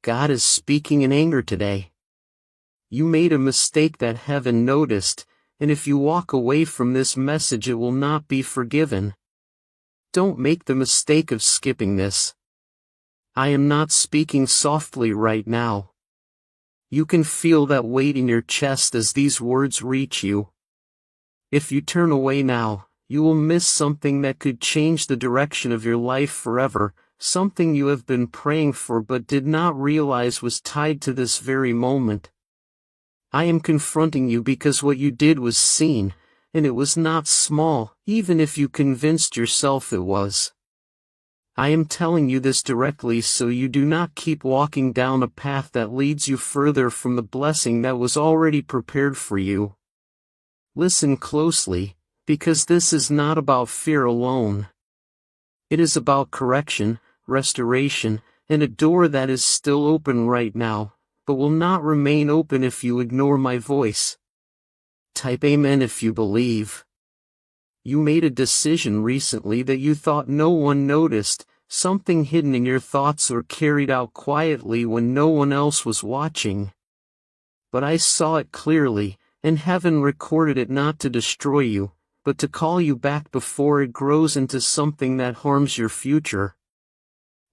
God is speaking in anger today. You made a mistake that heaven noticed, and if you walk away from this message it will not be forgiven. Don't make the mistake of skipping this. I am not speaking softly right now. You can feel that weight in your chest as these words reach you. If you turn away now, you will miss something that could change the direction of your life forever, something you have been praying for but did not realize was tied to this very moment. I am confronting you because what you did was seen, and it was not small, even if you convinced yourself it was. I am telling you this directly so you do not keep walking down a path that leads you further from the blessing that was already prepared for you. Listen closely, because this is not about fear alone. It is about correction, restoration, and a door that is still open right now, but will not remain open if you ignore my voice. Type Amen if you believe. You made a decision recently that you thought no one noticed, something hidden in your thoughts or carried out quietly when no one else was watching. But I saw it clearly, and heaven recorded it not to destroy you, but to call you back before it grows into something that harms your future.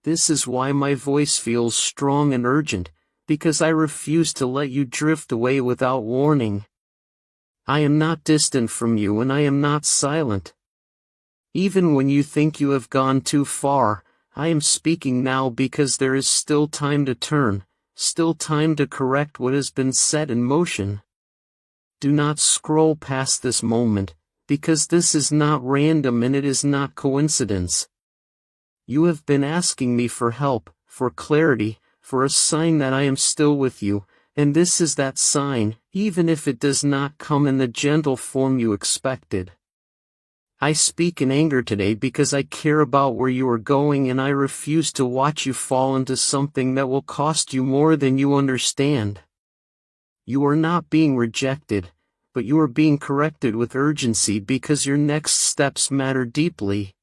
This is why my voice feels strong and urgent, because I refuse to let you drift away without warning. I am not distant from you and I am not silent. Even when you think you have gone too far, I am speaking now because there is still time to turn, still time to correct what has been set in motion. Do not scroll past this moment, because this is not random and it is not coincidence. You have been asking me for help, for clarity, for a sign that I am still with you, and this is that sign, even if it does not come in the gentle form you expected. I speak in anger today because I care about where you are going and I refuse to watch you fall into something that will cost you more than you understand. You are not being rejected, but you are being corrected with urgency because your next steps matter deeply.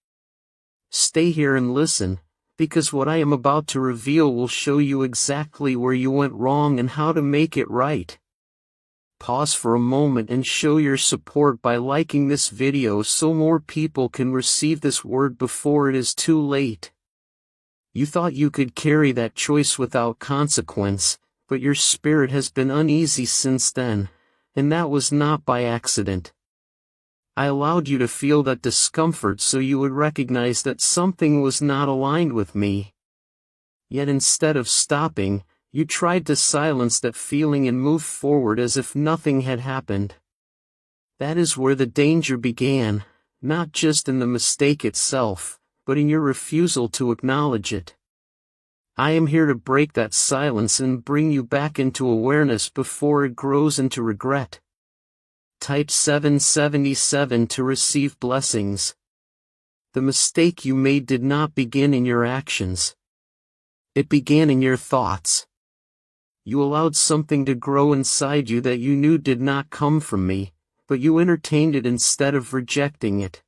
Stay here and listen, because what I am about to reveal will show you exactly where you went wrong and how to make it right. Pause for a moment and show your support by liking this video so more people can receive this word before it is too late. You thought you could carry that choice without consequence, but your spirit has been uneasy since then, and that was not by accident. I allowed you to feel that discomfort so you would recognize that something was not aligned with me. Yet instead of stopping, you tried to silence that feeling and move forward as if nothing had happened. That is where the danger began, not just in the mistake itself, but in your refusal to acknowledge it. I am here to break that silence and bring you back into awareness before it grows into regret. Type 777 to receive blessings. The mistake you made did not begin in your actions. It began in your thoughts. You allowed something to grow inside you that you knew did not come from me, but you entertained it instead of rejecting it.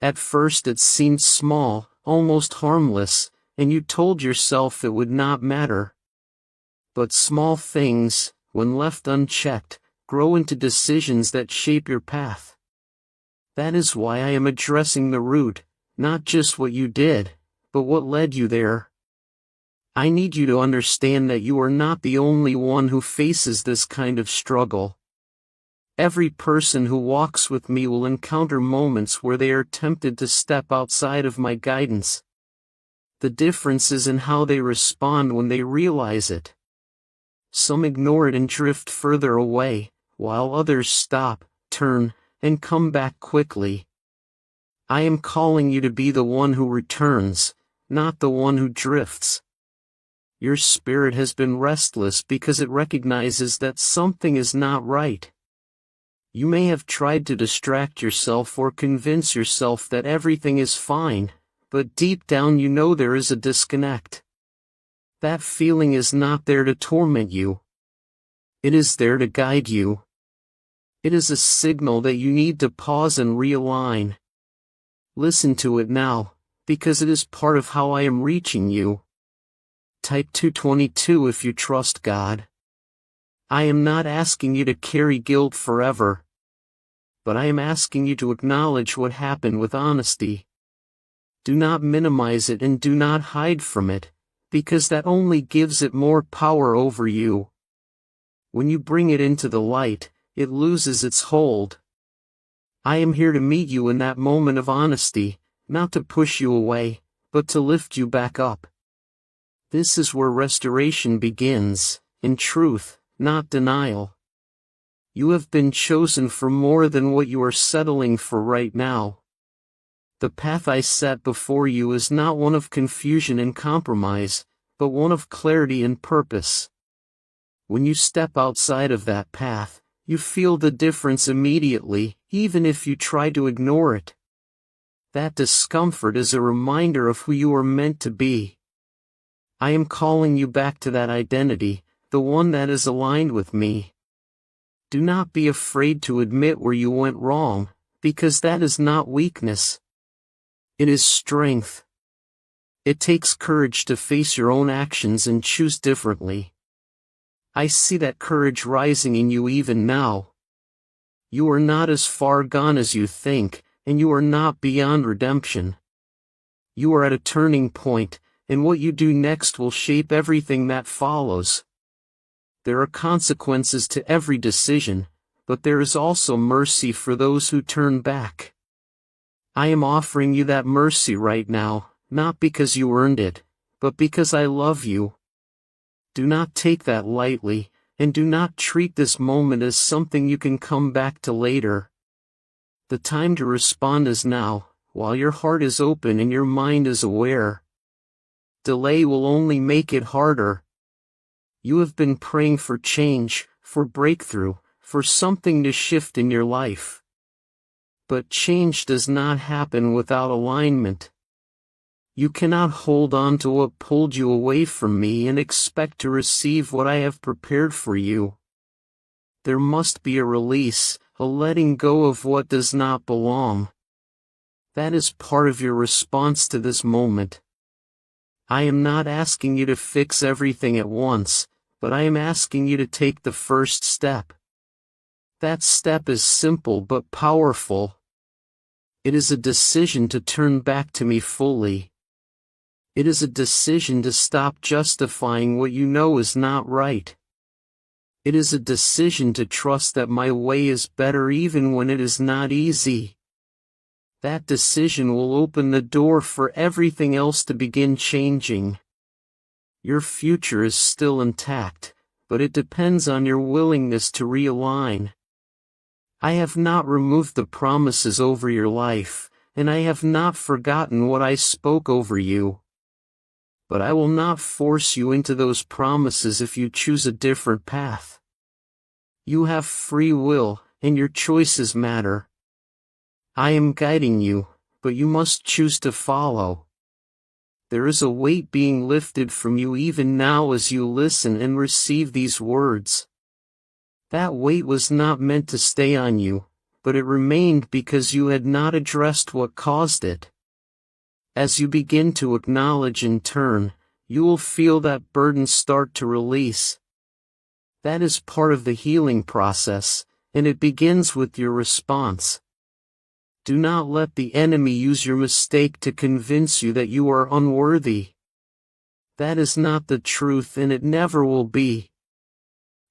At first it seemed small, almost harmless, and you told yourself it would not matter. But small things, when left unchecked, grow into decisions that shape your path. That is why I am addressing the root, not just what you did, but what led you there. I need you to understand that you are not the only one who faces this kind of struggle. Every person who walks with me will encounter moments where they are tempted to step outside of my guidance. The difference is in how they respond when they realize it. Some ignore it and drift further away, while others stop, turn, and come back quickly. I am calling you to be the one who returns, not the one who drifts. Your spirit has been restless because it recognizes that something is not right. You may have tried to distract yourself or convince yourself that everything is fine, but deep down you know there is a disconnect. That feeling is not there to torment you. It is there to guide you. It is a signal that you need to pause and realign. Listen to it now, because it is part of how I am reaching you. Type 222 if you trust God. I am not asking you to carry guilt forever, but I am asking you to acknowledge what happened with honesty. Do not minimize it and do not hide from it, because that only gives it more power over you. When you bring it into the light, it loses its hold. I am here to meet you in that moment of honesty, not to push you away, but to lift you back up. This is where restoration begins, in truth, not denial. You have been chosen for more than what you are settling for right now. The path I set before you is not one of confusion and compromise, but one of clarity and purpose. When you step outside of that path, you feel the difference immediately, even if you try to ignore it. That discomfort is a reminder of who you are meant to be. I am calling you back to that identity, the one that is aligned with me. Do not be afraid to admit where you went wrong, because that is not weakness. It is strength. It takes courage to face your own actions and choose differently. I see that courage rising in you even now. You are not as far gone as you think, and you are not beyond redemption. You are at a turning point, and what you do next will shape everything that follows. There are consequences to every decision, but there is also mercy for those who turn back. I am offering you that mercy right now, not because you earned it, but because I love you. Do not take that lightly, and do not treat this moment as something you can come back to later. The time to respond is now, while your heart is open and your mind is aware. Delay will only make it harder. You have been praying for change, for breakthrough, for something to shift in your life. But change does not happen without alignment. You cannot hold on to what pulled you away from me and expect to receive what I have prepared for you. There must be a release, a letting go of what does not belong. That is part of your response to this moment. I am not asking you to fix everything at once, but I am asking you to take the first step. That step is simple but powerful. It is a decision to turn back to me fully. It is a decision to stop justifying what you know is not right. It is a decision to trust that my way is better even when it is not easy. That decision will open the door for everything else to begin changing. Your future is still intact, but it depends on your willingness to realign. I have not removed the promises over your life, and I have not forgotten what I spoke over you. But I will not force you into those promises if you choose a different path. You have free will, and your choices matter. I am guiding you, but you must choose to follow. There is a weight being lifted from you even now as you listen and receive these words. That weight was not meant to stay on you, but it remained because you had not addressed what caused it. As you begin to acknowledge and turn, you will feel that burden start to release. That is part of the healing process, and it begins with your response. Do not let the enemy use your mistake to convince you that you are unworthy. That is not the truth, and it never will be.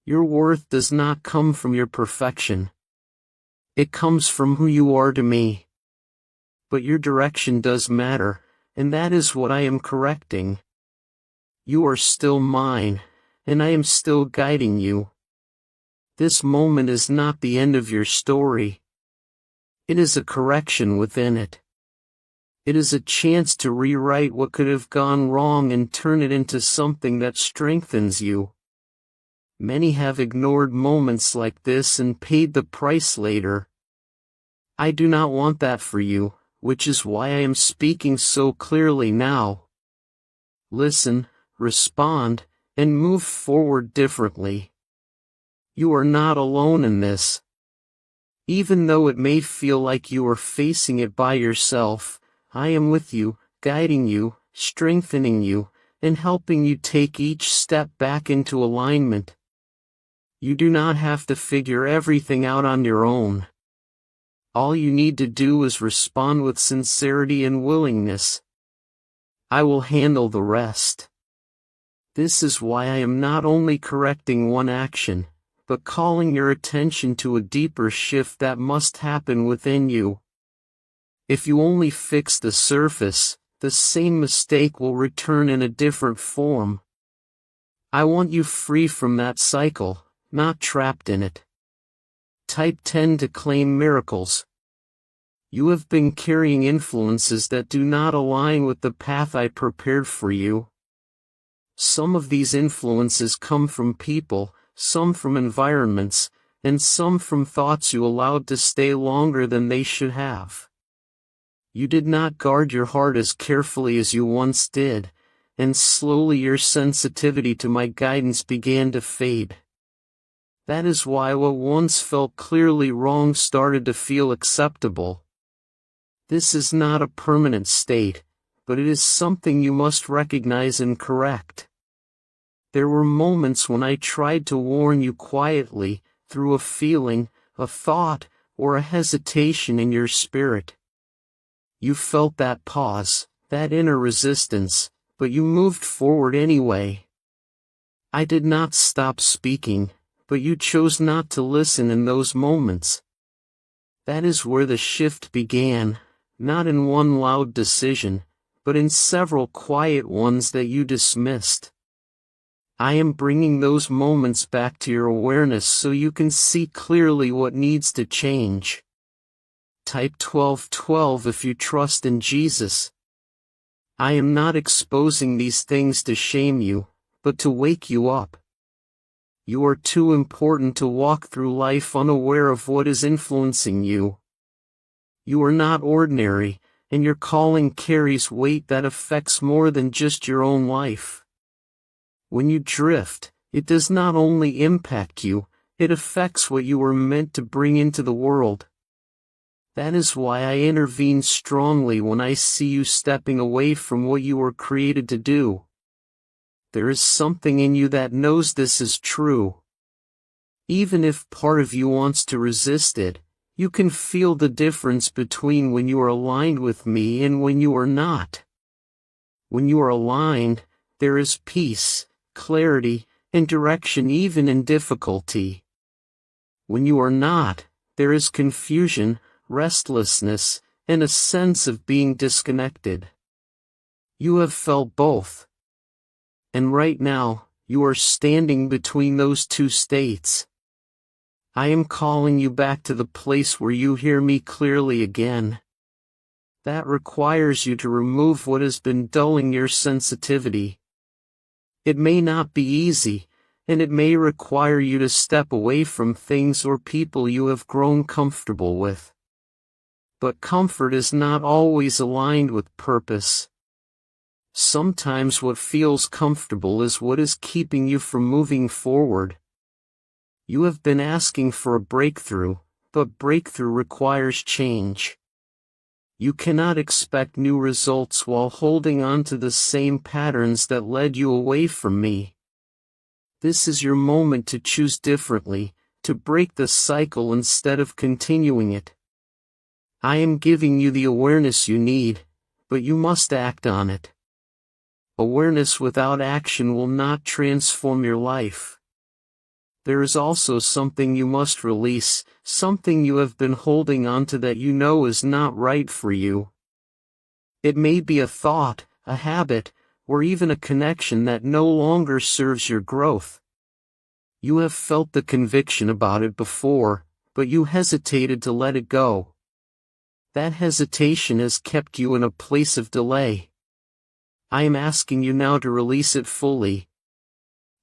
Your worth does not come from your perfection. It comes from who you are to me. But your direction does matter, and that is what I am correcting. You are still mine, and I am still guiding you. This moment is not the end of your story. It is a correction within it. It is a chance to rewrite what could have gone wrong and turn it into something that strengthens you. Many have ignored moments like this and paid the price later. I do not want that for you, which is why I am speaking so clearly now. Listen, respond, and move forward differently. You are not alone in this. Even though it may feel like you are facing it by yourself, I am with you, guiding you, strengthening you, and helping you take each step back into alignment. You do not have to figure everything out on your own. All you need to do is respond with sincerity and willingness. I will handle the rest. This is why I am not only correcting one action, but calling your attention to a deeper shift that must happen within you. If you only fix the surface, the same mistake will return in a different form. I want you free from that cycle, not trapped in it. Type 10 to claim miracles. You have been carrying influences that do not align with the path I prepared for you. Some of these influences come from people, some from environments, and some from thoughts you allowed to stay longer than they should have. You did not guard your heart as carefully as you once did, and slowly your sensitivity to my guidance began to fade. That is why what once felt clearly wrong started to feel acceptable. This is not a permanent state, but it is something you must recognize and correct. There were moments when I tried to warn you quietly, through a feeling, a thought, or a hesitation in your spirit. You felt that pause, that inner resistance, but you moved forward anyway. I did not stop speaking, but you chose not to listen in those moments. That is where the shift began, not in one loud decision, but in several quiet ones that you dismissed. I am bringing those moments back to your awareness so you can see clearly what needs to change. Type 1212 if you trust in Jesus. I am not exposing these things to shame you, but to wake you up. You are too important to walk through life unaware of what is influencing you. You are not ordinary, and your calling carries weight that affects more than just your own life. When you drift, it does not only impact you, it affects what you were meant to bring into the world. That is why I intervene strongly when I see you stepping away from what you were created to do. There is something in you that knows this is true. Even if part of you wants to resist it, you can feel the difference between when you are aligned with me and when you are not. When you are aligned, there is peace, clarity, and direction even in difficulty. When you are not, there is confusion, restlessness, and a sense of being disconnected. You have felt both. And right now, you are standing between those two states. I am calling you back to the place where you hear me clearly again. That requires you to remove what has been dulling your sensitivity. It may not be easy, and it may require you to step away from things or people you have grown comfortable with. But comfort is not always aligned with purpose. Sometimes what feels comfortable is what is keeping you from moving forward. You have been asking for a breakthrough, but breakthrough requires change. You cannot expect new results while holding on to the same patterns that led you away from me. This is your moment to choose differently, to break the cycle instead of continuing it. I am giving you the awareness you need, but you must act on it. Awareness without action will not transform your life. There is also something you must release, something you have been holding onto that you know is not right for you. It may be a thought, a habit, or even a connection that no longer serves your growth. You have felt the conviction about it before, but you hesitated to let it go. That hesitation has kept you in a place of delay. I am asking you now to release it fully.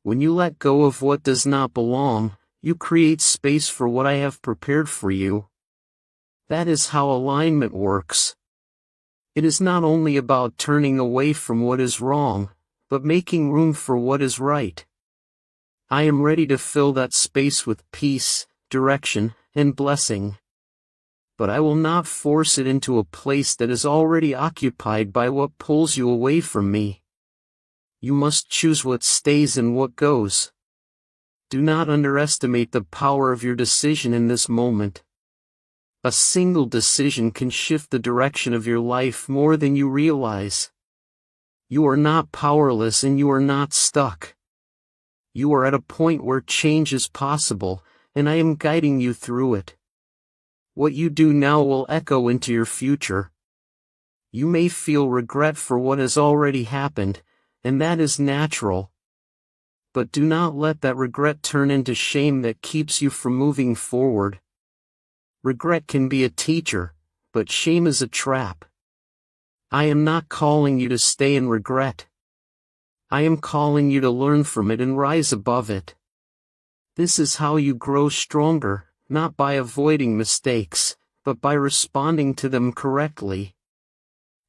When you let go of what does not belong, you create space for what I have prepared for you. That is how alignment works. It is not only about turning away from what is wrong, but making room for what is right. I am ready to fill that space with peace, direction, and blessing. But I will not force it into a place that is already occupied by what pulls you away from me. You must choose what stays and what goes. Do not underestimate the power of your decision in this moment. A single decision can shift the direction of your life more than you realize. You are not powerless and you are not stuck. You are at a point where change is possible, and I am guiding you through it. What you do now will echo into your future. You may feel regret for what has already happened, and that is natural. But do not let that regret turn into shame that keeps you from moving forward. Regret can be a teacher, but shame is a trap. I am not calling you to stay in regret. I am calling you to learn from it and rise above it. This is how you grow stronger, not by avoiding mistakes, but by responding to them correctly.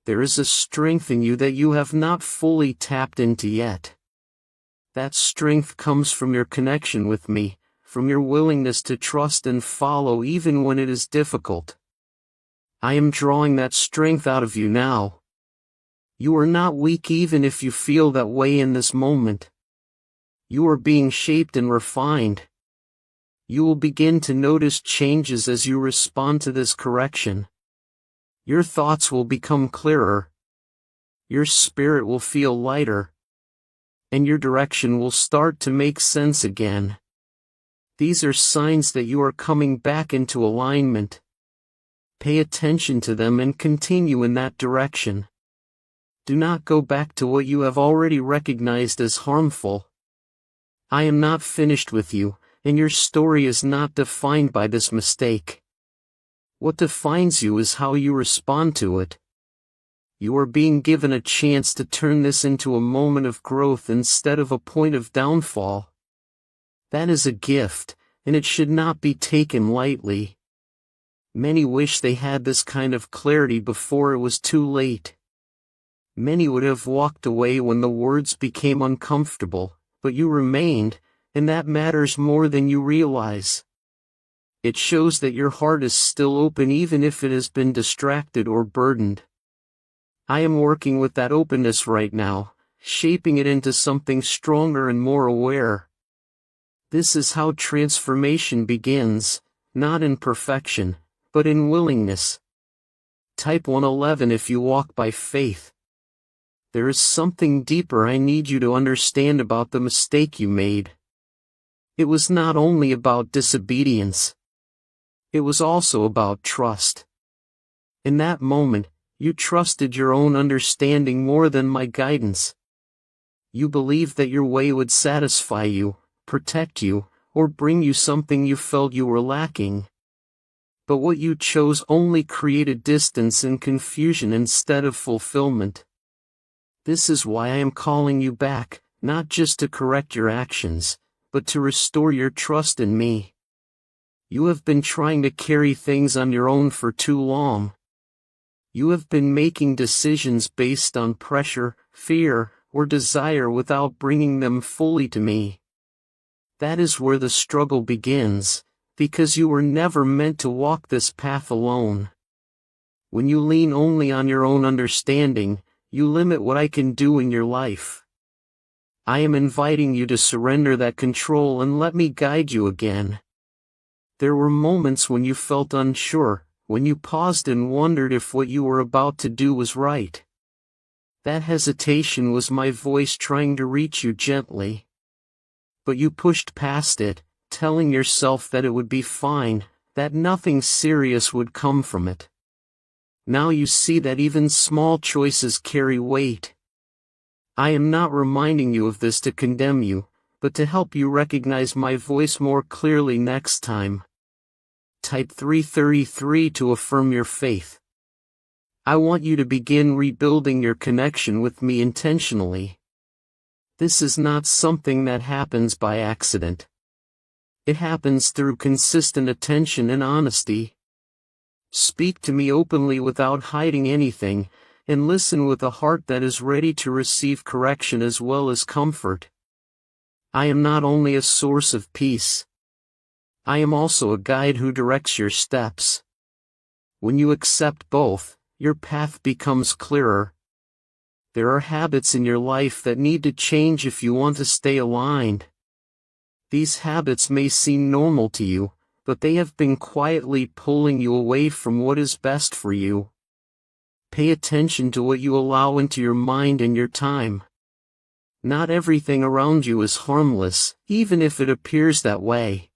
There is a strength in you that you have not fully tapped into yet. That strength comes from your connection with me, from your willingness to trust and follow even when it is difficult. I am drawing that strength out of you now. You are not weak even if you feel that way in this moment. You are being shaped and refined. You will begin to notice changes as you respond to this correction. Your thoughts will become clearer. Your spirit will feel lighter. And your direction will start to make sense again. These are signs that you are coming back into alignment. Pay attention to them and continue in that direction. Do not go back to what you have already recognized as harmful. I am not finished with you, and your story is not defined by this mistake. What defines you is how you respond to it. You are being given a chance to turn this into a moment of growth instead of a point of downfall. That is a gift, and it should not be taken lightly. Many wish they had this kind of clarity before it was too late. Many would have walked away when the words became uncomfortable, but you remained, and that matters more than you realize. It shows that your heart is still open even if it has been distracted or burdened. I am working with that openness right now, shaping it into something stronger and more aware. This is how transformation begins, not in perfection, but in willingness. Type 111 if you walk by faith. There is something deeper I need you to understand about the mistake you made. It was not only about disobedience. It was also about trust. In that moment, you trusted your own understanding more than my guidance. You believed that your way would satisfy you, protect you, or bring you something you felt you were lacking. But what you chose only created distance and confusion instead of fulfillment. This is why I am calling you back, not just to correct your actions, but to restore your trust in me. You have been trying to carry things on your own for too long. You have been making decisions based on pressure, fear, or desire without bringing them fully to me. That is where the struggle begins, because you were never meant to walk this path alone. When you lean only on your own understanding, you limit what I can do in your life. I am inviting you to surrender that control and let me guide you again. There were moments when you felt unsure, when you paused and wondered if what you were about to do was right. That hesitation was my voice trying to reach you gently. But you pushed past it, telling yourself that it would be fine, that nothing serious would come from it. Now you see that even small choices carry weight. I am not reminding you of this to condemn you, but to help you recognize my voice more clearly next time. Type 333 to affirm your faith. I want you to begin rebuilding your connection with me intentionally. This is not something that happens by accident. It happens through consistent attention and honesty. Speak to me openly without hiding anything, and listen with a heart that is ready to receive correction as well as comfort. I am not only a source of peace. I am also a guide who directs your steps. When you accept both, your path becomes clearer. There are habits in your life that need to change if you want to stay aligned. These habits may seem normal to you, but they have been quietly pulling you away from what is best for you. Pay attention to what you allow into your mind and your time. Not everything around you is harmless, even if it appears that way.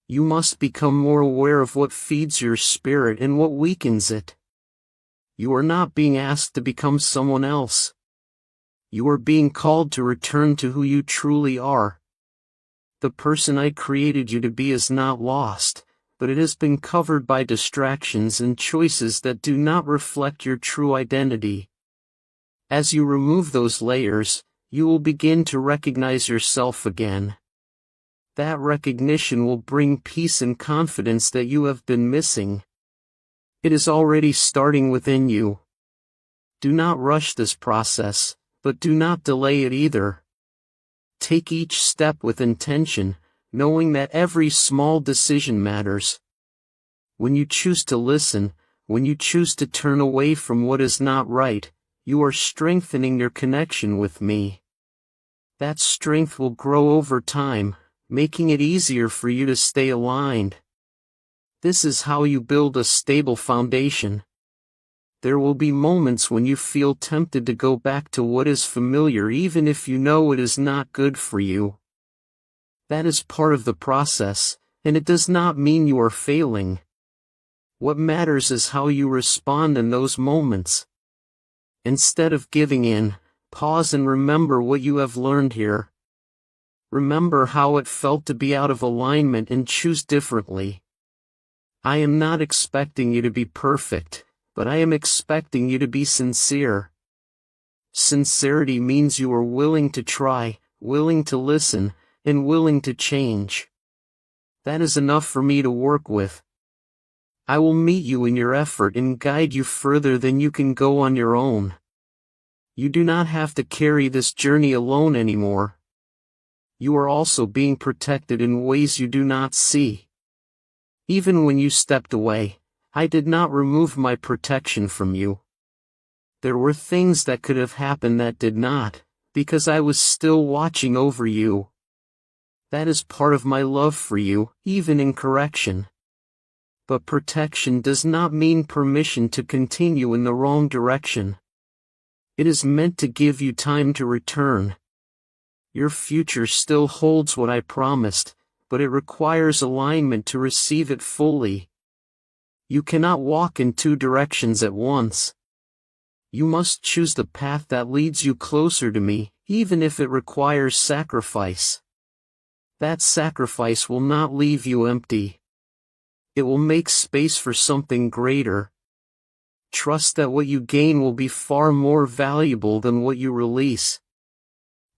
You must become more aware of what feeds your spirit and what weakens it. You are not being asked to become someone else. You are being called to return to who you truly are. The person I created you to be is not lost, but it has been covered by distractions and choices that do not reflect your true identity. As you remove those layers, you will begin to recognize yourself again. That recognition will bring peace and confidence that you have been missing. It is already starting within you. Do not rush this process, but do not delay it either. Take each step with intention, knowing that every small decision matters. When you choose to listen, when you choose to turn away from what is not right, you are strengthening your connection with me. That strength will grow over time, making it easier for you to stay aligned. This is how you build a stable foundation. There will be moments when you feel tempted to go back to what is familiar even if you know it is not good for you. That is part of the process, and it does not mean you are failing. What matters is how you respond in those moments. Instead of giving in, pause and remember what you have learned here. Remember how it felt to be out of alignment and choose differently. I am not expecting you to be perfect, but I am expecting you to be sincere. Sincerity means you are willing to try, willing to listen, and willing to change. That is enough for me to work with. I will meet you in your effort and guide you further than you can go on your own. You do not have to carry this journey alone anymore. You are also being protected in ways you do not see. Even when you stepped away, I did not remove my protection from you. There were things that could have happened that did not, because I was still watching over you. That is part of my love for you, even in correction. But protection does not mean permission to continue in the wrong direction. It is meant to give you time to return. Your future still holds what I promised, but it requires alignment to receive it fully. You cannot walk in two directions at once. You must choose the path that leads you closer to me, even if it requires sacrifice. That sacrifice will not leave you empty. It will make space for something greater. Trust that what you gain will be far more valuable than what you release.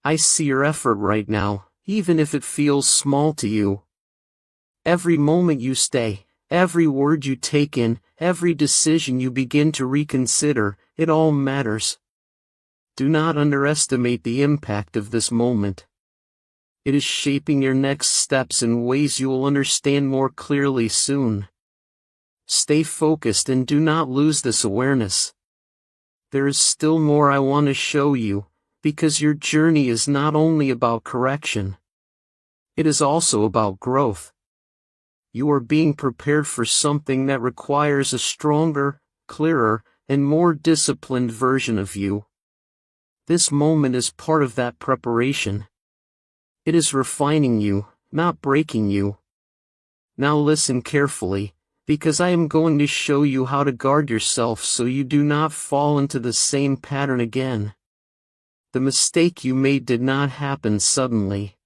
I see your effort right now, even if it feels small to you. Every moment you stay, every word you take in, every decision you begin to reconsider, it all matters. Do not underestimate the impact of this moment. It is shaping your next steps in ways you will understand more clearly soon. Stay focused and do not lose this awareness. There is still more I want to show you, because your journey is not only about correction. It is also about growth. You are being prepared for something that requires a stronger, clearer, and more disciplined version of you. This moment is part of that preparation. It is refining you, not breaking you. Now listen carefully, because I am going to show you how to guard yourself so you do not fall into the same pattern again. The mistake you made did not happen suddenly.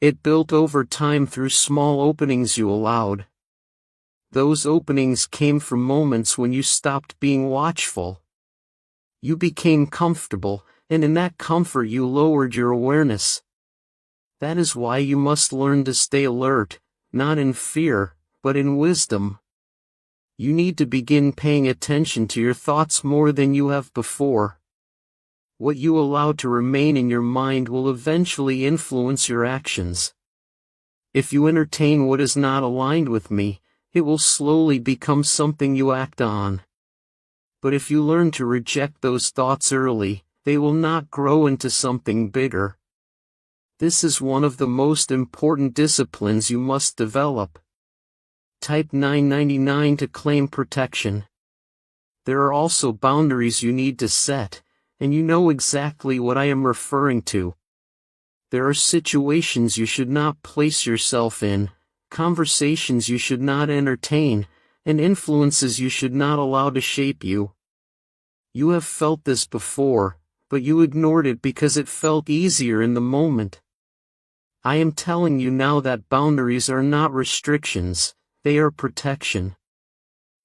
It built over time through small openings you allowed. Those openings came from moments when you stopped being watchful. You became comfortable, and in that comfort you lowered your awareness. That is why you must learn to stay alert, not in fear, but in wisdom. You need to begin paying attention to your thoughts more than you have before. What you allow to remain in your mind will eventually influence your actions. If you entertain what is not aligned with me, it will slowly become something you act on. But if you learn to reject those thoughts early, they will not grow into something bigger. This is one of the most important disciplines you must develop. Type 999 to claim protection. There are also boundaries you need to set, and you know exactly what I am referring to. There are situations you should not place yourself in, conversations you should not entertain, and influences you should not allow to shape you. You have felt this before, but you ignored it because it felt easier in the moment. I am telling you now that boundaries are not restrictions, they are protection.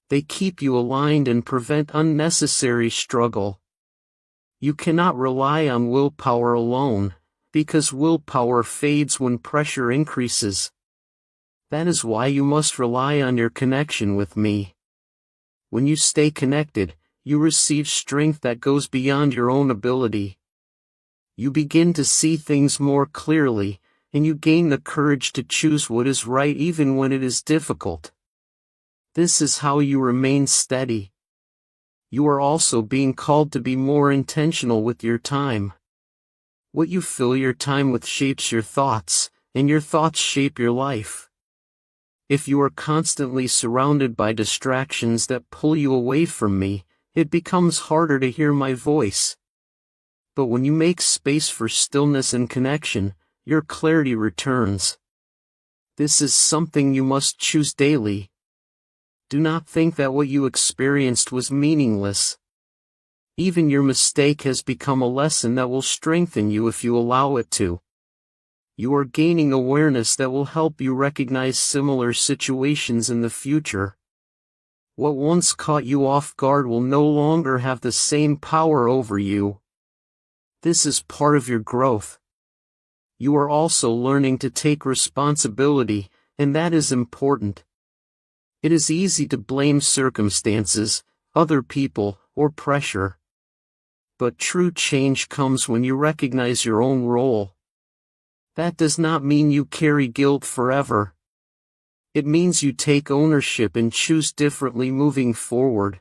They keep you aligned and prevent unnecessary struggle. You cannot rely on willpower alone, because willpower fades when pressure increases. That is why you must rely on your connection with me. When you stay connected, you receive strength that goes beyond your own ability. You begin to see things more clearly, and you gain the courage to choose what is right even when it is difficult. This is how you remain steady. You are also being called to be more intentional with your time. What you fill your time with shapes your thoughts, and your thoughts shape your life. If you are constantly surrounded by distractions that pull you away from me, it becomes harder to hear my voice. But when you make space for stillness and connection, your clarity returns. This is something you must choose daily. Do not think that what you experienced was meaningless. Even your mistake has become a lesson that will strengthen you if you allow it to. You are gaining awareness that will help you recognize similar situations in the future. What once caught you off guard will no longer have the same power over you. This is part of your growth. You are also learning to take responsibility, and that is important. It is easy to blame circumstances, other people, or pressure. But true change comes when you recognize your own role. That does not mean you carry guilt forever. It means you take ownership and choose differently moving forward.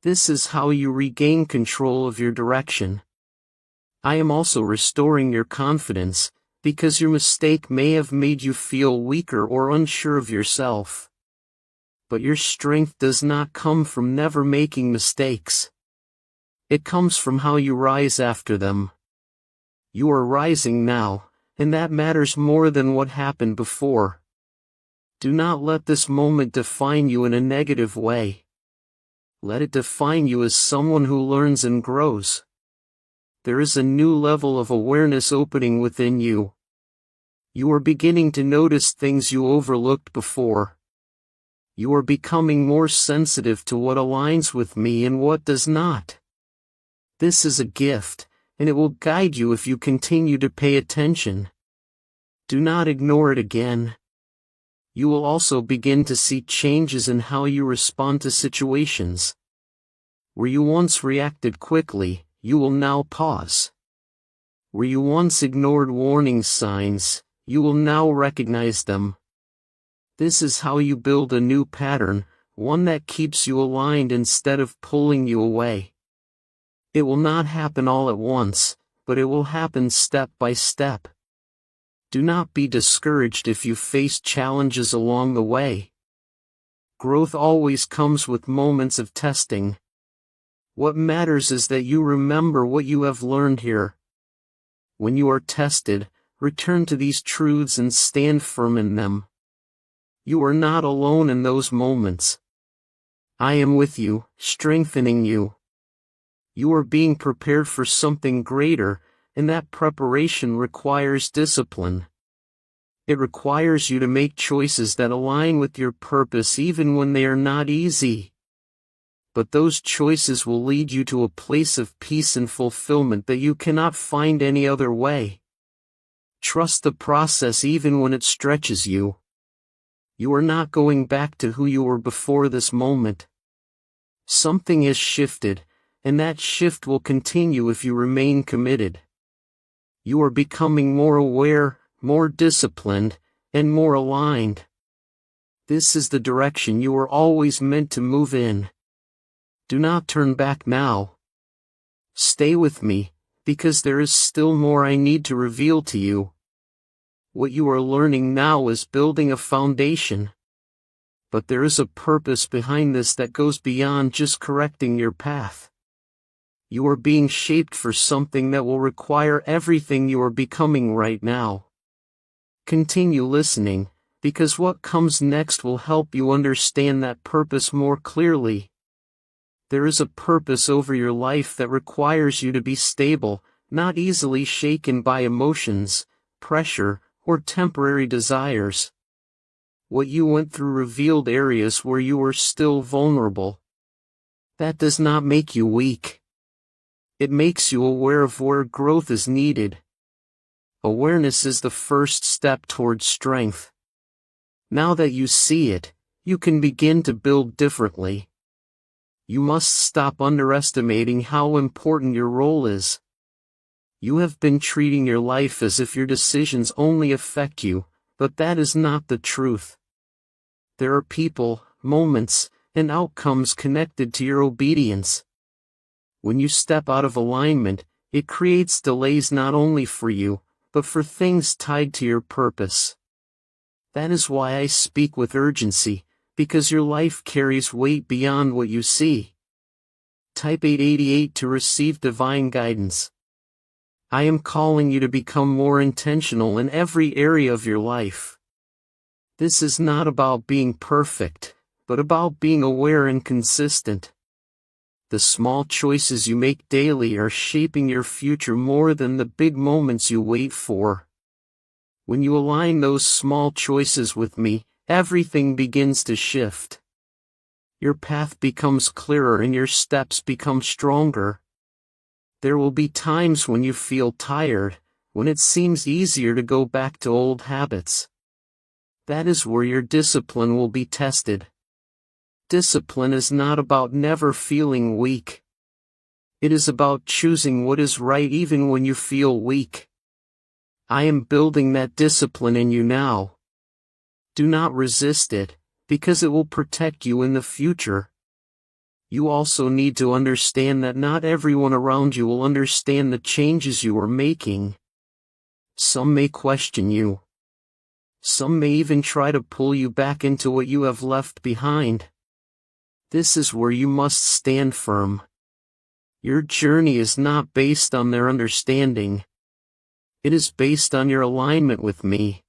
This is how you regain control of your direction. I am also restoring your confidence, because your mistake may have made you feel weaker or unsure of yourself. But your strength does not come from never making mistakes. It comes from how you rise after them. You are rising now, and that matters more than what happened before. Do not let this moment define you in a negative way. Let it define you as someone who learns and grows. There is a new level of awareness opening within you. You are beginning to notice things you overlooked before. You are becoming more sensitive to what aligns with me and what does not. This is a gift, and it will guide you if you continue to pay attention. Do not ignore it again. You will also begin to see changes in how you respond to situations. Where you once reacted quickly, you will now pause. Where you once ignored warning signs, you will now recognize them. This is how you build a new pattern, one that keeps you aligned instead of pulling you away. It will not happen all at once, but it will happen step by step. Do not be discouraged if you face challenges along the way. Growth always comes with moments of testing. What matters is that you remember what you have learned here. When you are tested, return to these truths and stand firm in them. You are not alone in those moments. I am with you, strengthening you. You are being prepared for something greater, and that preparation requires discipline. It requires you to make choices that align with your purpose even when they are not easy. But those choices will lead you to a place of peace and fulfillment that you cannot find any other way. Trust the process even when it stretches you. You are not going back to who you were before this moment. Something has shifted, and that shift will continue if you remain committed. You are becoming more aware, more disciplined, and more aligned. This is the direction you were always meant to move in. Do not turn back now. Stay with me, because there is still more I need to reveal to you. What you are learning now is building a foundation. But there is a purpose behind this that goes beyond just correcting your path. You are being shaped for something that will require everything you are becoming right now. Continue listening, because what comes next will help you understand that purpose more clearly. There is a purpose over your life that requires you to be stable, not easily shaken by emotions, pressure, or temporary desires. What you went through revealed areas where you were still vulnerable. That does not make you weak. It makes you aware of where growth is needed. Awareness is the first step towards strength. Now that you see it, you can begin to build differently. You must stop underestimating how important your role is. You have been treating your life as if your decisions only affect you, but that is not the truth. There are people, moments, and outcomes connected to your obedience. When you step out of alignment, it creates delays not only for you, but for things tied to your purpose. That is why I speak with urgency, because your life carries weight beyond what you see. Type 888 to receive divine guidance. I am calling you to become more intentional in every area of your life. This is not about being perfect, but about being aware and consistent. The small choices you make daily are shaping your future more than the big moments you wait for. When you align those small choices with me, everything begins to shift. Your path becomes clearer and your steps become stronger. There will be times when you feel tired, when it seems easier to go back to old habits. That is where your discipline will be tested. Discipline is not about never feeling weak. It is about choosing what is right even when you feel weak. I am building that discipline in you now. Do not resist it, because it will protect you in the future. You also need to understand that not everyone around you will understand the changes you are making. Some may question you. Some may even try to pull you back into what you have left behind. This is where you must stand firm. Your journey is not based on their understanding. It is based on your alignment with me.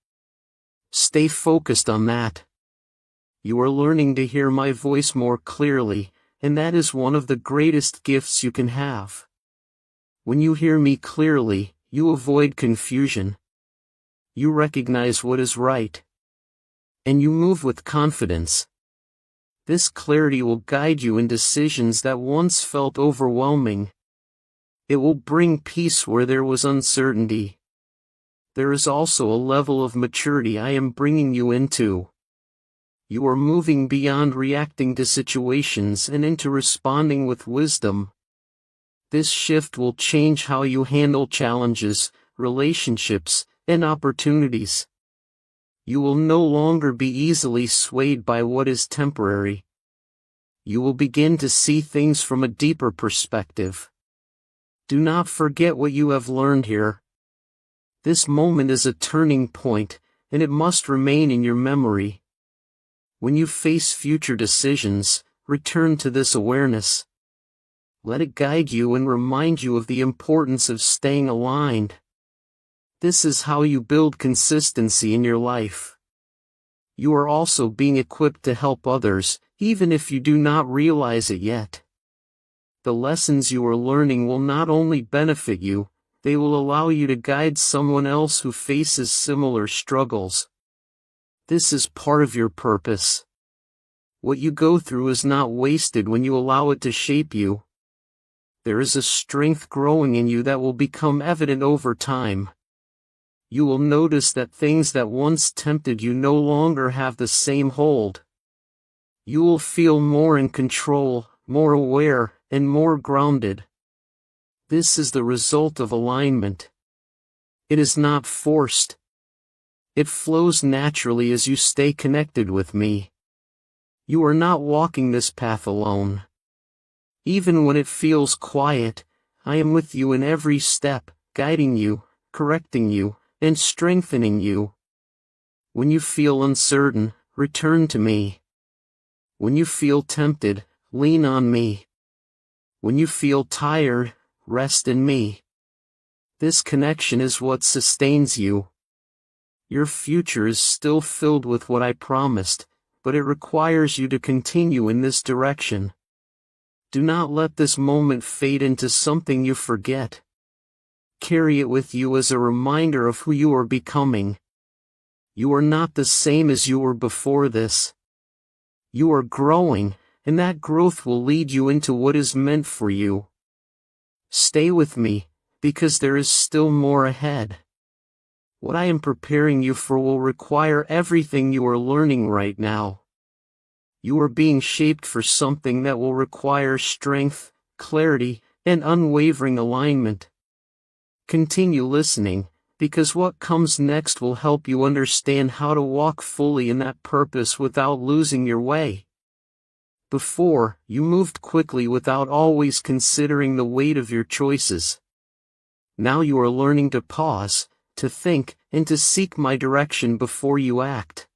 Stay focused on that. You are learning to hear my voice more clearly, and that is one of the greatest gifts you can have. When you hear me clearly, you avoid confusion. You recognize what is right. And you move with confidence. This clarity will guide you in decisions that once felt overwhelming. It will bring peace where there was uncertainty. There is also a level of maturity I am bringing you into. You are moving beyond reacting to situations and into responding with wisdom. This shift will change how you handle challenges, relationships, and opportunities. You will no longer be easily swayed by what is temporary. You will begin to see things from a deeper perspective. Do not forget what you have learned here. This moment is a turning point, and it must remain in your memory. When you face future decisions, return to this awareness. Let it guide you and remind you of the importance of staying aligned. This is how you build consistency in your life. You are also being equipped to help others, even if you do not realize it yet. The lessons you are learning will not only benefit you, they will allow you to guide someone else who faces similar struggles. This is part of your purpose. What you go through is not wasted when you allow it to shape you. There is a strength growing in you that will become evident over time. You will notice that things that once tempted you no longer have the same hold. You will feel more in control, more aware, and more grounded. This is the result of alignment. It is not forced. It flows naturally as you stay connected with me. You are not walking this path alone. Even when it feels quiet, I am with you in every step, guiding you, correcting you, and strengthening you. When you feel uncertain, return to me. When you feel tempted, lean on me. When you feel tired, rest in me. This connection is what sustains you. Your future is still filled with what I promised, but it requires you to continue in this direction. Do not let this moment fade into something you forget. Carry it with you as a reminder of who you are becoming. You are not the same as you were before this. You are growing, and that growth will lead you into what is meant for you. Stay with me, because there is still more ahead. What I am preparing you for will require everything you are learning right now. You are being shaped for something that will require strength, clarity, and unwavering alignment. Continue listening, because what comes next will help you understand how to walk fully in that purpose without losing your way. Before, you moved quickly without always considering the weight of your choices. Now you are learning to pause, to think, and to seek my direction before you act.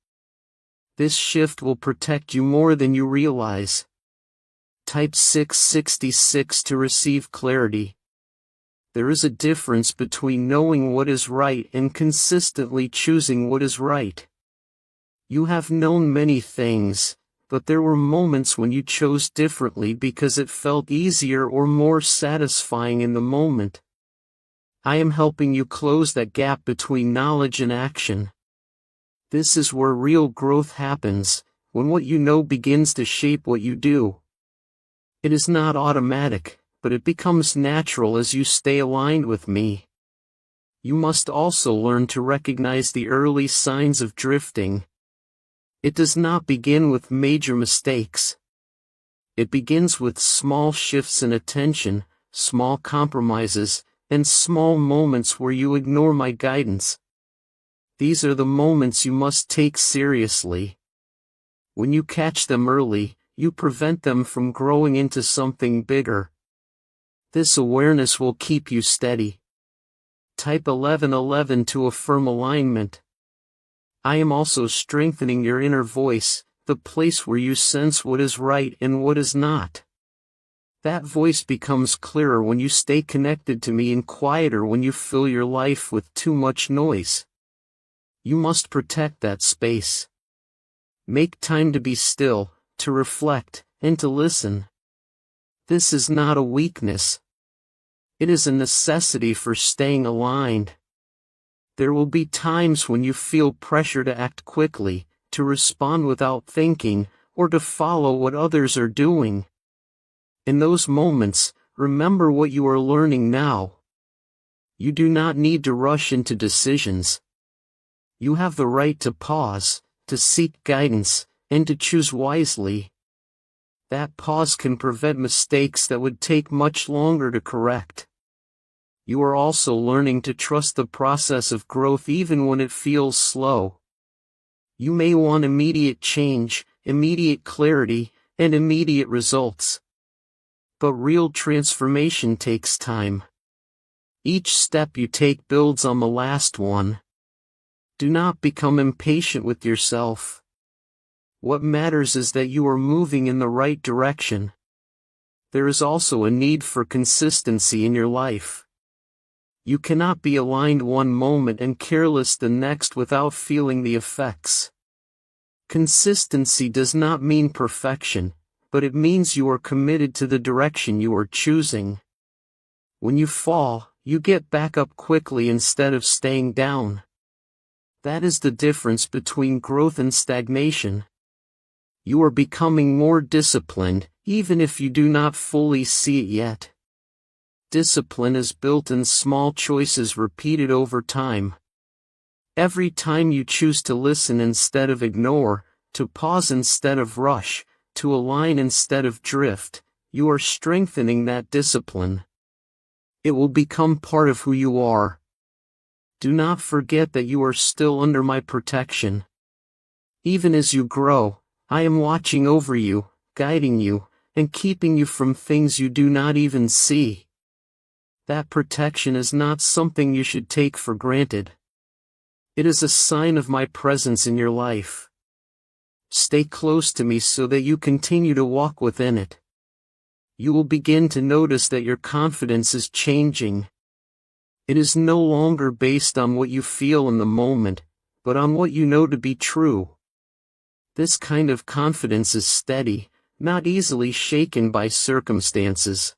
This shift will protect you more than you realize. Type 666 to receive clarity. There is a difference between knowing what is right and consistently choosing what is right. You have known many things, but there were moments when you chose differently because it felt easier or more satisfying in the moment. I am helping you close that gap between knowledge and action. This is where real growth happens, when what you know begins to shape what you do. It is not automatic, but it becomes natural as you stay aligned with me. You must also learn to recognize the early signs of drifting. It does not begin with major mistakes. It begins with small shifts in attention, small compromises, and small moments where you ignore my guidance. These are the moments you must take seriously. When you catch them early, you prevent them from growing into something bigger. This awareness will keep you steady. Type 1111 to affirm alignment. I am also strengthening your inner voice, the place where you sense what is right and what is not. That voice becomes clearer when you stay connected to me and quieter when you fill your life with too much noise. You must protect that space. Make time to be still, to reflect, and to listen. This is not a weakness. It is a necessity for staying aligned. There will be times when you feel pressure to act quickly, to respond without thinking, or to follow what others are doing. In those moments, remember what you are learning now. You do not need to rush into decisions. You have the right to pause, to seek guidance, and to choose wisely. That pause can prevent mistakes that would take much longer to correct. You are also learning to trust the process of growth even when it feels slow. You may want immediate change, immediate clarity, and immediate results. But real transformation takes time. Each step you take builds on the last one. Do not become impatient with yourself. What matters is that you are moving in the right direction. There is also a need for consistency in your life. You cannot be aligned one moment and careless the next without feeling the effects. Consistency does not mean perfection, but it means you are committed to the direction you are choosing. When you fall, you get back up quickly instead of staying down. That is the difference between growth and stagnation. You are becoming more disciplined, even if you do not fully see it yet. Discipline is built in small choices repeated over time. Every time you choose to listen instead of ignore, to pause instead of rush, to align instead of drift, you are strengthening that discipline. It will become part of who you are. Do not forget that you are still under my protection. Even as you grow, I am watching over you, guiding you, and keeping you from things you do not even see. That protection is not something you should take for granted. It is a sign of my presence in your life. Stay close to me so that you continue to walk within it. You will begin to notice that your confidence is changing. It is no longer based on what you feel in the moment, but on what you know to be true. This kind of confidence is steady, not easily shaken by circumstances.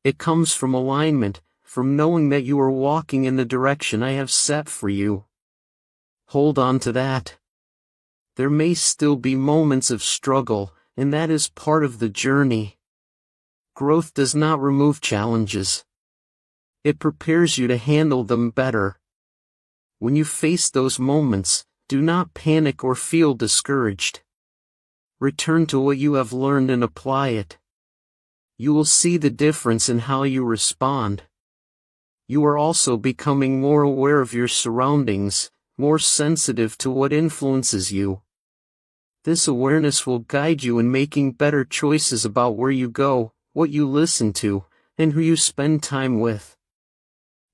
It comes from alignment, from knowing that you are walking in the direction I have set for you. Hold on to that. There may still be moments of struggle, and that is part of the journey. Growth does not remove challenges. It prepares you to handle them better. When you face those moments, do not panic or feel discouraged. Return to what you have learned and apply it. You will see the difference in how you respond. You are also becoming more aware of your surroundings, more sensitive to what influences you. This awareness will guide you in making better choices about where you go, what you listen to, and who you spend time with.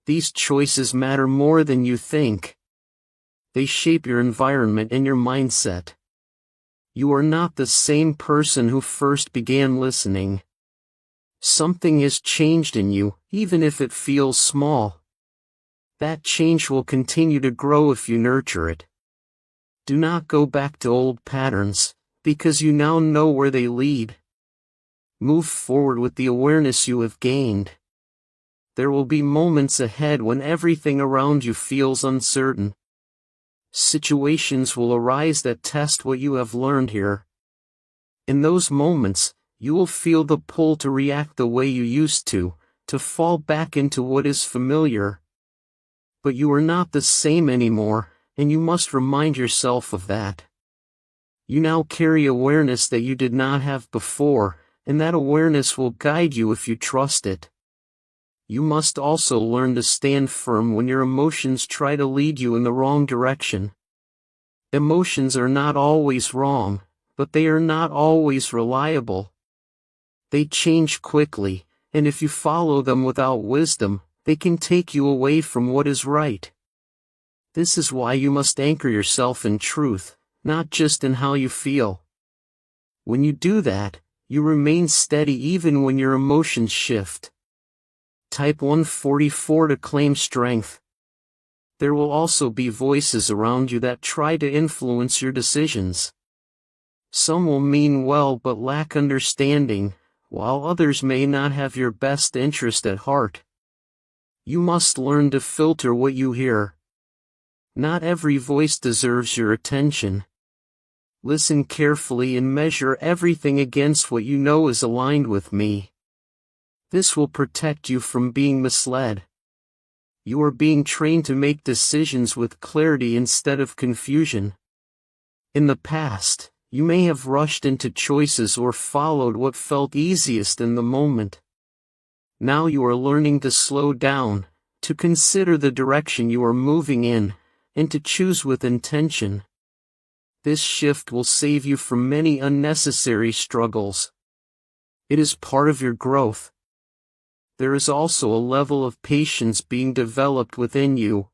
These choices matter more than you think. They shape your environment and your mindset. You are not the same person who first began listening. Something has changed in you, even if it feels small. That change will continue to grow if you nurture it. Do not go back to old patterns, because you now know where they lead. Move forward with the awareness you have gained. There will be moments ahead when everything around you feels uncertain. Situations will arise that test what you have learned here. In those moments, you will feel the pull to react the way you used to fall back into what is familiar. But you are not the same anymore, and you must remind yourself of that. You now carry awareness that you did not have before, and that awareness will guide you if you trust it. You must also learn to stand firm when your emotions try to lead you in the wrong direction. Emotions are not always wrong, but they are not always reliable. They change quickly, and if you follow them without wisdom, they can take you away from what is right. This is why you must anchor yourself in truth, not just in how you feel. When you do that, you remain steady even when your emotions shift. Type 144 to claim strength. There will also be voices around you that try to influence your decisions. Some will mean well but lack understanding, while others may not have your best interest at heart. You must learn to filter what you hear. Not every voice deserves your attention. Listen carefully and measure everything against what you know is aligned with me. This will protect you from being misled. You are being trained to make decisions with clarity instead of confusion. In the past, you may have rushed into choices or followed what felt easiest in the moment. Now you are learning to slow down, to consider the direction you are moving in, and to choose with intention. This shift will save you from many unnecessary struggles. It is part of your growth. There is also a level of patience being developed within you.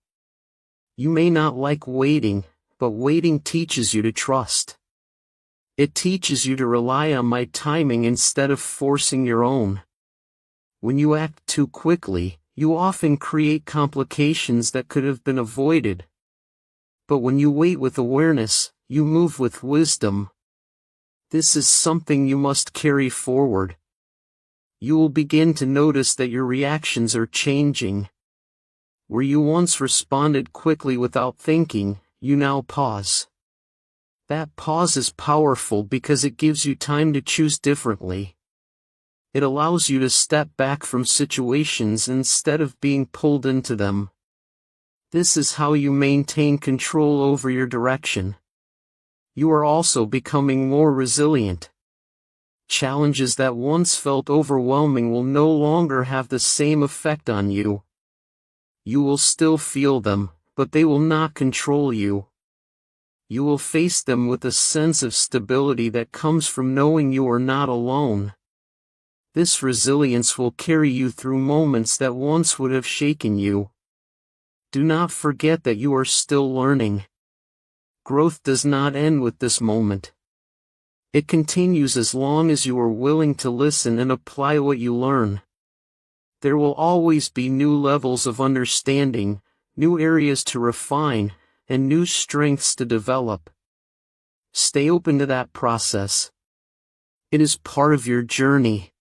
You may not like waiting, but waiting teaches you to trust. It teaches you to rely on my timing instead of forcing your own. When you act too quickly, you often create complications that could have been avoided. But when you wait with awareness, you move with wisdom. This is something you must carry forward. You will begin to notice that your reactions are changing. Where you once responded quickly without thinking, you now pause. That pause is powerful because it gives you time to choose differently. It allows you to step back from situations instead of being pulled into them. This is how you maintain control over your direction. You are also becoming more resilient. Challenges that once felt overwhelming will no longer have the same effect on you. You will still feel them, but they will not control you. You will face them with a sense of stability that comes from knowing you are not alone. This resilience will carry you through moments that once would have shaken you. Do not forget that you are still learning. Growth does not end with this moment. It continues as long as you are willing to listen and apply what you learn. There will always be new levels of understanding, new areas to refine, and new strengths to develop. Stay open to that process. It is part of your journey.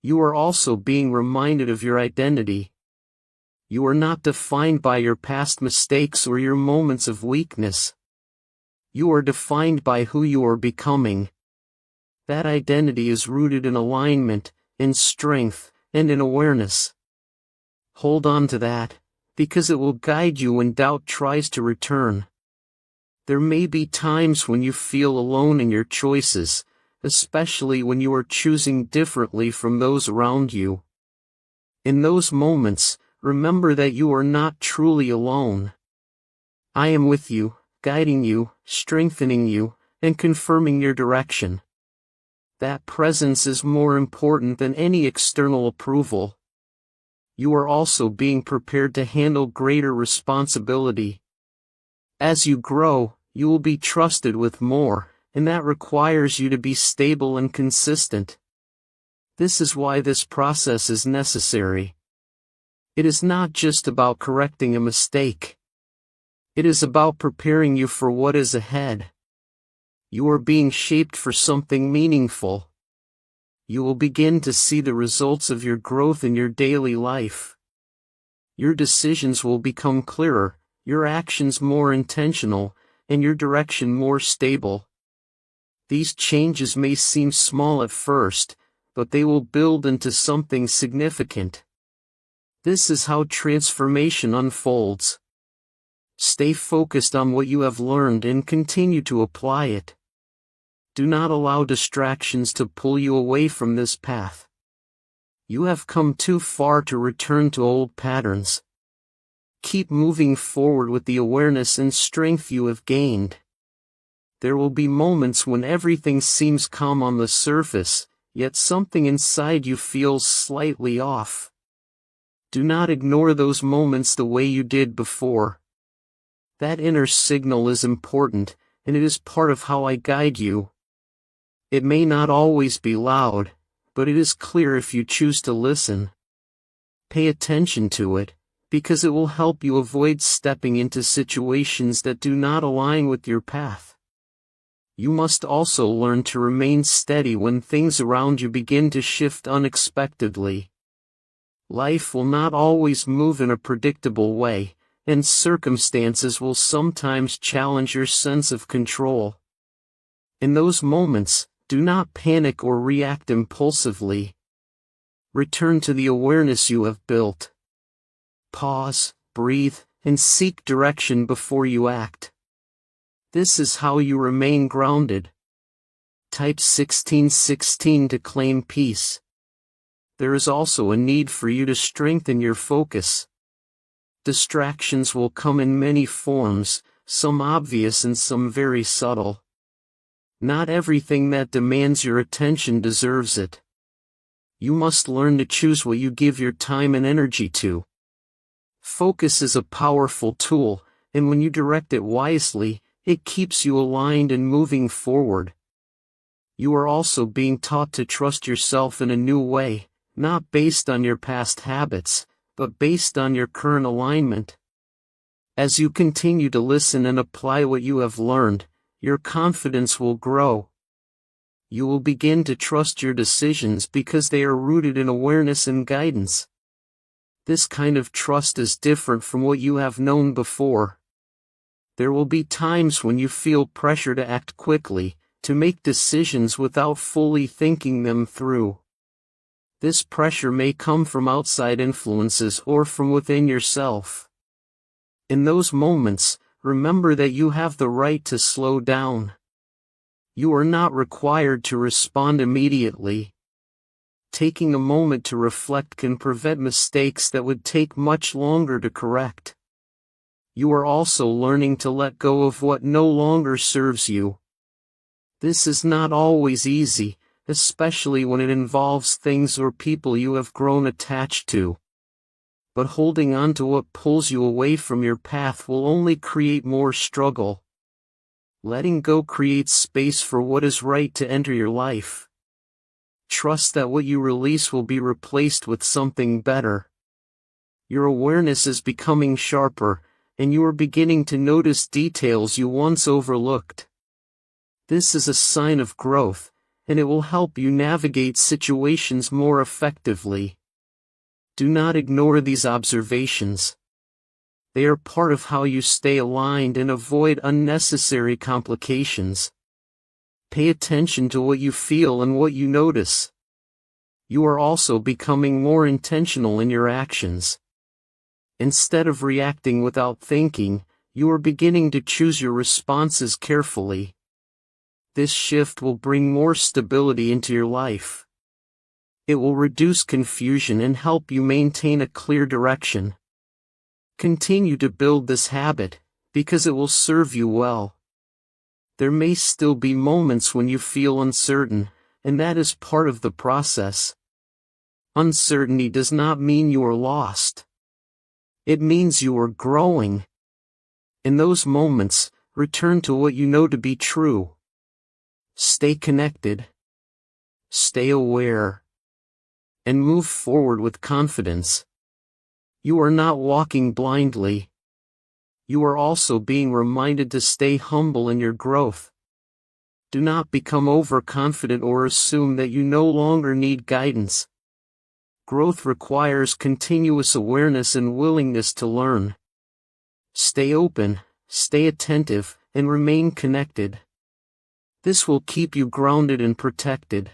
You are also being reminded of your identity. You are not defined by your past mistakes or your moments of weakness. You are defined by who you are becoming. That identity is rooted in alignment, in strength, and in awareness. Hold on to that, because it will guide you when doubt tries to return. There may be times when you feel alone in your choices, especially when you are choosing differently from those around you. In those moments, remember that you are not truly alone. I am with you, guiding you, strengthening you, and confirming your direction. That presence is more important than any external approval. You are also being prepared to handle greater responsibility. As you grow, you will be trusted with more, and that requires you to be stable and consistent. This is why this process is necessary. It is not just about correcting a mistake. It is about preparing you for what is ahead. You are being shaped for something meaningful. You will begin to see the results of your growth in your daily life. Your decisions will become clearer, your actions more intentional, and your direction more stable. These changes may seem small at first, but they will build into something significant. This is how transformation unfolds. Stay focused on what you have learned and continue to apply it. Do not allow distractions to pull you away from this path. You have come too far to return to old patterns. Keep moving forward with the awareness and strength you have gained. There will be moments when everything seems calm on the surface, yet something inside you feels slightly off. Do not ignore those moments the way you did before. That inner signal is important, and it is part of how I guide you. It may not always be loud, but it is clear if you choose to listen. Pay attention to it, because it will help you avoid stepping into situations that do not align with your path. You must also learn to remain steady when things around you begin to shift unexpectedly. Life will not always move in a predictable way, and circumstances will sometimes challenge your sense of control. In those moments, do not panic or react impulsively. Return to the awareness you have built. Pause, breathe, and seek direction before you act. This is how you remain grounded. Type 1616 to claim peace. There is also a need for you to strengthen your focus. Distractions will come in many forms, some obvious and some very subtle. Not everything that demands your attention deserves it. You must learn to choose what you give your time and energy to. Focus is a powerful tool, and when you direct it wisely, it keeps you aligned and moving forward. You are also being taught to trust yourself in a new way, not based on your past habits, but based on your current alignment. As you continue to listen and apply what you have learned, your confidence will grow. You will begin to trust your decisions because they are rooted in awareness and guidance. This kind of trust is different from what you have known before. There will be times when you feel pressure to act quickly, to make decisions without fully thinking them through. This pressure may come from outside influences or from within yourself. In those moments, remember that you have the right to slow down. You are not required to respond immediately. Taking a moment to reflect can prevent mistakes that would take much longer to correct. You are also learning to let go of what no longer serves you. This is not always easy, especially when it involves things or people you have grown attached to. But holding on to what pulls you away from your path will only create more struggle. Letting go creates space for what is right to enter your life. Trust that what you release will be replaced with something better. Your awareness is becoming sharper, and you are beginning to notice details you once overlooked. This is a sign of growth, and it will help you navigate situations more effectively. Do not ignore these observations. They are part of how you stay aligned and avoid unnecessary complications. Pay attention to what you feel and what you notice. You are also becoming more intentional in your actions. Instead of reacting without thinking, you are beginning to choose your responses carefully. This shift will bring more stability into your life. It will reduce confusion and help you maintain a clear direction. Continue to build this habit, because it will serve you well. There may still be moments when you feel uncertain, and that is part of the process. Uncertainty does not mean you are lost. It means you are growing. In those moments, return to what you know to be true. Stay connected. Stay aware. And move forward with confidence. You are not walking blindly. You are also being reminded to stay humble in your growth. Do not become overconfident or assume that you no longer need guidance. Growth requires continuous awareness and willingness to learn. Stay open, stay attentive, and remain connected. This will keep you grounded and protected.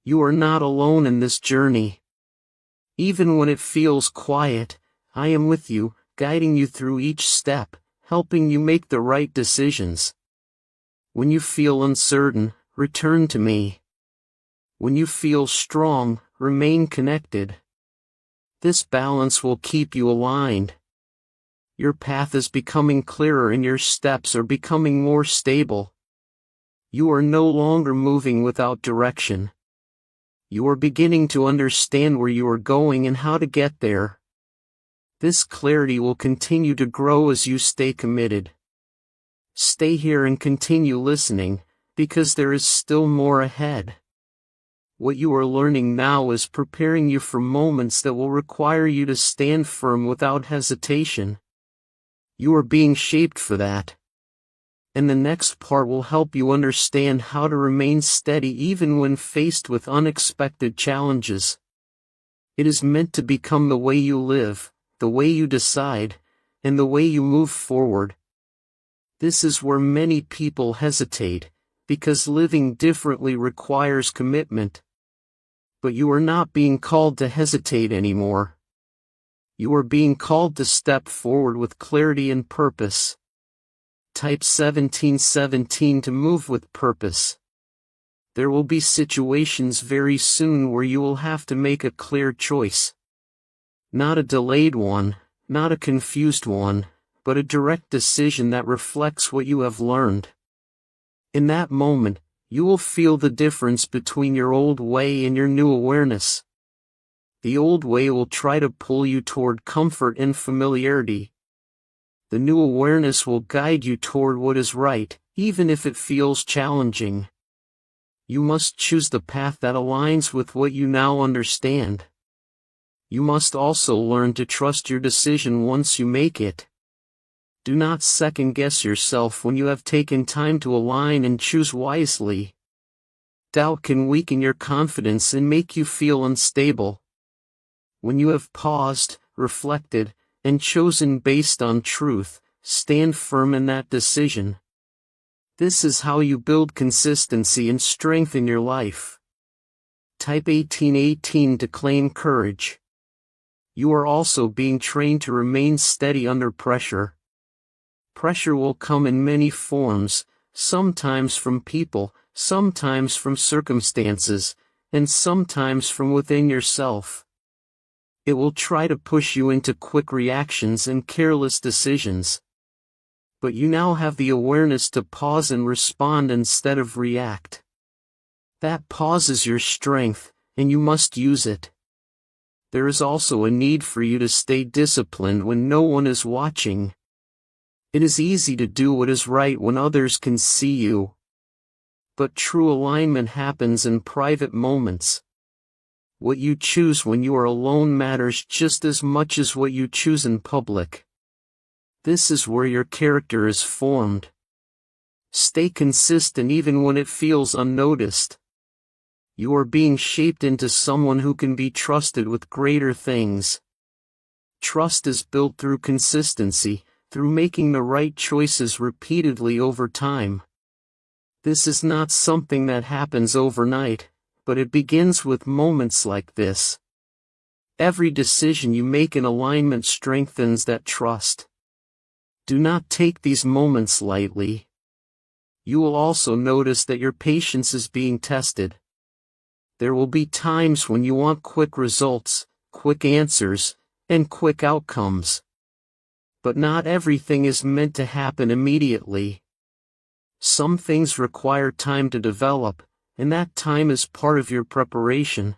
You are not alone in this journey. Even when it feels quiet, I am with you, guiding you through each step, helping you make the right decisions. When you feel uncertain, return to me. When you feel strong, remain connected. This balance will keep you aligned. Your path is becoming clearer and your steps are becoming more stable. You are no longer moving without direction. You are beginning to understand where you are going and how to get there. This clarity will continue to grow as you stay committed. Stay here and continue listening, because there is still more ahead. What you are learning now is preparing you for moments that will require you to stand firm without hesitation. You are being shaped for that. And the next part will help you understand how to remain steady even when faced with unexpected challenges. It is meant to become the way you live, the way you decide, and the way you move forward. This is where many people hesitate, because living differently requires commitment. But you are not being called to hesitate anymore. You are being called to step forward with clarity and purpose. Type 1717 to move with purpose. There will be situations very soon where you will have to make a clear choice. Not a delayed one, not a confused one, but a direct decision that reflects what you have learned. In that moment, you will feel the difference between your old way and your new awareness. The old way will try to pull you toward comfort and familiarity. The new awareness will guide you toward what is right, even if it feels challenging. You must choose the path that aligns with what you now understand. You must also learn to trust your decision once you make it. Do not second-guess yourself when you have taken time to align and choose wisely. Doubt can weaken your confidence and make you feel unstable. When you have paused, reflected, and chosen based on truth, stand firm in that decision. This is how you build consistency and strength in your life. Type 1818 to claim courage. You are also being trained to remain steady under pressure. Pressure will come in many forms, sometimes from people, sometimes from circumstances, and sometimes from within yourself. It will try to push you into quick reactions and careless decisions. But you now have the awareness to pause and respond instead of react. That pause is your strength, and you must use it. There is also a need for you to stay disciplined when no one is watching. It is easy to do what is right when others can see you. But true alignment happens in private moments. What you choose when you are alone matters just as much as what you choose in public. This is where your character is formed. Stay consistent even when it feels unnoticed. You are being shaped into someone who can be trusted with greater things. Trust is built through consistency, through making the right choices repeatedly over time. This is not something that happens overnight, but it begins with moments like this. Every decision you make in alignment strengthens that trust. Do not take these moments lightly. You will also notice that your patience is being tested. There will be times when you want quick results, quick answers, and quick outcomes. But not everything is meant to happen immediately. Some things require time to develop, and that time is part of your preparation.